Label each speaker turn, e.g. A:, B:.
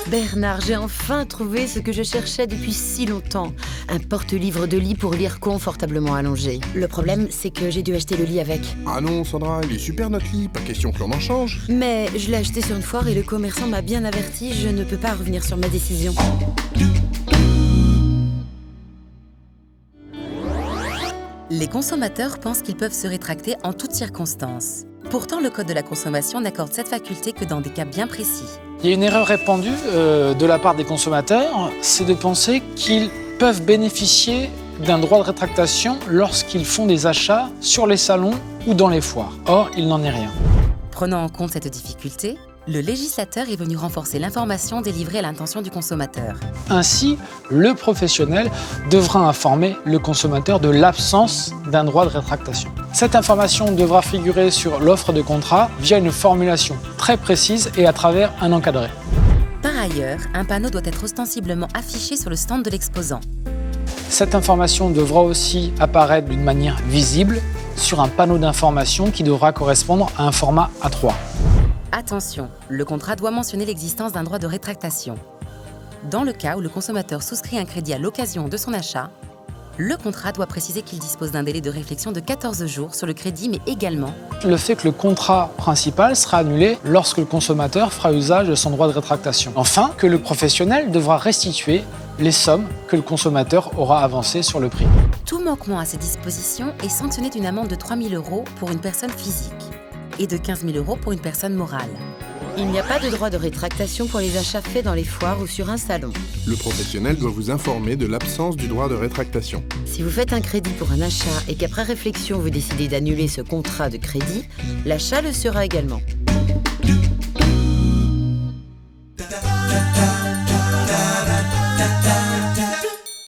A: Bernard, j'ai enfin trouvé ce que je cherchais depuis si longtemps. Un porte-livre de lit pour lire confortablement allongé. Le problème, c'est que j'ai dû acheter le lit avec.
B: Ah non, Sandra, il est super notre lit, pas question que l'on en change.
A: Mais je l'ai acheté sur une foire et le commerçant m'a bien averti, je ne peux pas revenir sur ma décision.
C: Les consommateurs pensent qu'ils peuvent se rétracter en toutes circonstances. Pourtant, le Code de la consommation n'accorde cette faculté que dans des cas bien précis.
D: Il y a une erreur répandue de la part des consommateurs, c'est de penser qu'ils peuvent bénéficier d'un droit de rétractation lorsqu'ils font des achats sur les salons ou dans les foires. Or, il n'en est rien.
C: Prenant en compte cette difficulté, le législateur est venu renforcer l'information délivrée à l'intention du consommateur.
D: Ainsi, le professionnel devra informer le consommateur de l'absence d'un droit de rétractation. Cette information devra figurer sur l'offre de contrat via une formulation très précise et à travers un encadré.
C: Par ailleurs, un panneau doit être ostensiblement affiché sur le stand de l'exposant.
D: Cette information devra aussi apparaître d'une manière visible sur un panneau d'information qui devra correspondre à un format A3.
C: Attention, le contrat doit mentionner l'existence d'un droit de rétractation. Dans le cas où le consommateur souscrit un crédit à l'occasion de son achat, le contrat doit préciser qu'il dispose d'un délai de réflexion de 14 jours sur le crédit, mais également
D: le fait que le contrat principal sera annulé lorsque le consommateur fera usage de son droit de rétractation. Enfin, que le professionnel devra restituer les sommes que le consommateur aura avancées sur le prix.
C: Tout manquement à ces dispositions est sanctionné d'une amende de 3 000 € pour une personne physique et de 15 000 € pour une personne morale.
A: Il n'y a pas de droit de rétractation pour les achats faits dans les foires ou sur un salon.
B: Le professionnel doit vous informer de l'absence du droit de rétractation.
A: Si vous faites un crédit pour un achat et qu'après réflexion vous décidez d'annuler ce contrat de crédit, l'achat le sera également.